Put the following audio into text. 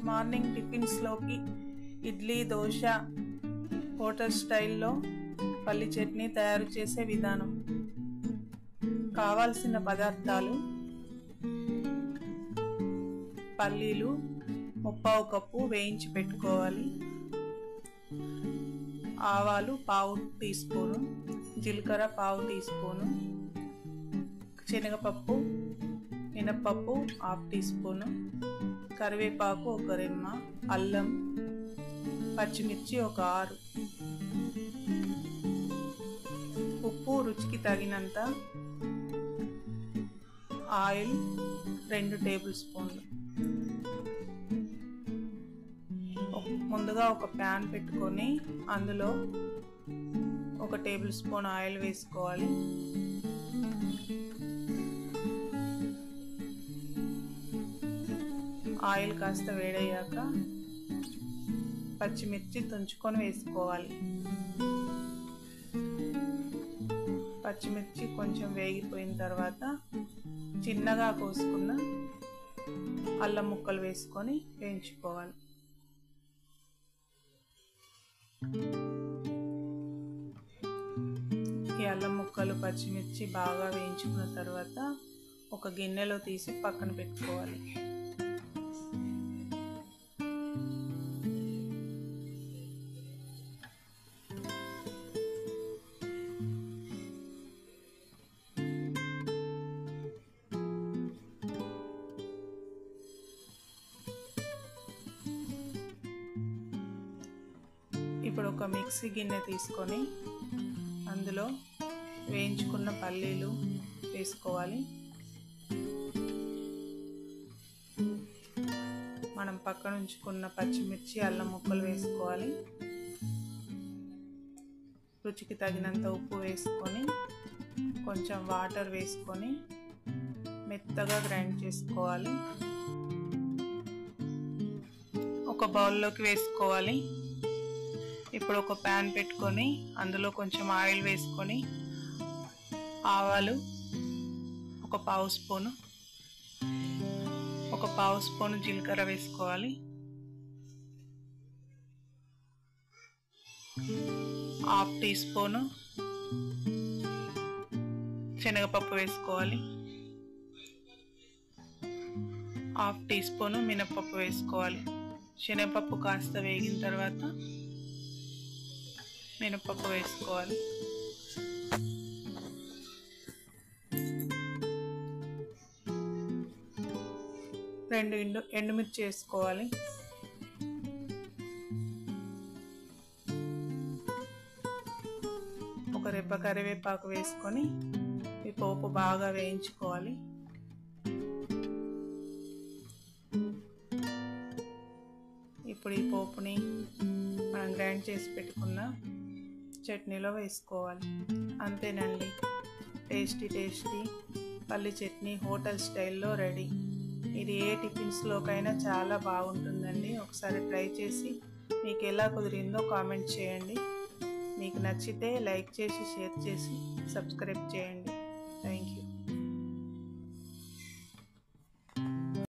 Morning టిఫిన్స్లోకి idli, dosa, hotel స్టైల్లో పల్లి చట్నీ తయారు చేసే విధానం. కావాల్సిన పదార్థాలు: పల్లీలు 1/4 కప్పు వేయించి పెట్టుకోవాలి, ఆవాలు 1/2 టీ స్పూను, జీలకర్ర 1/2 టీ స్పూను, శనగపప్పు, మినప్పప్పు 1/2 టీ స్పూను, కరివేపాకు 1 రెమ్మ, అల్లం, పచ్చిమిర్చి 6, ఉప్పు రుచికి తగినంత, ఆయిల్ 2 టేబుల్ స్పూన్లు. ముందుగా ఒక ప్యాన్ పెట్టుకొని అందులో 1 టేబుల్ స్పూన్ ఆయిల్ వేసుకోవాలి. ఆయిల్ కాస్త వేడయ్యాక పచ్చిమిర్చి తుంచుకొని వేసుకోవాలి. పచ్చిమిర్చి కొంచెం వేగిపోయిన తర్వాత చిన్నగా కోసుకున్న అల్లం ముక్కలు వేసుకొని వేయించుకోవాలి. ఈ అల్లం ముక్కలు, పచ్చిమిర్చి బాగా వేయించుకున్న తర్వాత ఒక గిన్నెలో తీసి పక్కన పెట్టుకోవాలి. ఇప్పుడు ఒక మిక్సీ గిన్నె తీసుకొని అందులో వేయించుకున్న పల్లీలు వేసుకోవాలి. మనం పక్కన ఉంచుకున్న పచ్చిమిర్చి, అల్లం ముక్కలు వేసుకోవాలి. రుచికి తగినంత ఉప్పు వేసుకొని కొంచెం వాటర్ వేసుకొని మెత్తగా గ్రైండ్ చేసుకోవాలి. ఒక బౌల్లోకి వేసుకోవాలి. ఇప్పుడు ఒక ప్యాన్ పెట్టుకొని అందులో కొంచెం ఆయిల్ వేసుకొని ఆవాలు 1/4 స్పూను, 1/4 స్పూను జీలకర్ర వేసుకోవాలి, 1/2 టీ స్పూను శనగపప్పు వేసుకోవాలి, 1/2 టీ స్పూను మినప్పప్పు వేసుకోవాలి. శనగపప్పు కాస్త వేగిన తర్వాత మినప్పప్పు వేసుకోవాలి. రెండు ఎండుమిర్చి వేసుకోవాలి. ఒక రెబ్బ కరివేపాకు వేసుకొని ఈ పోపు బాగా వేయించుకోవాలి. ఇప్పుడు ఈ పోపుని మనం గ్రైండ్ చేసి పెట్టుకున్న చట్నీలో వేసుకోవాలి. అంతేనండి, టేస్టీ పల్లి చట్నీ హోటల్ స్టైల్లో రెడీ. ఇది ఏ టిఫిన్స్లోకైనా చాలా బాగుంటుందండి. ఒకసారి ట్రై చేసి మీకు ఎలా కుదిరిందో కామెంట్ చేయండి. మీకు నచ్చితే లైక్ చేసి, షేర్ చేసి, సబ్స్క్రైబ్ చేయండి. Thank you.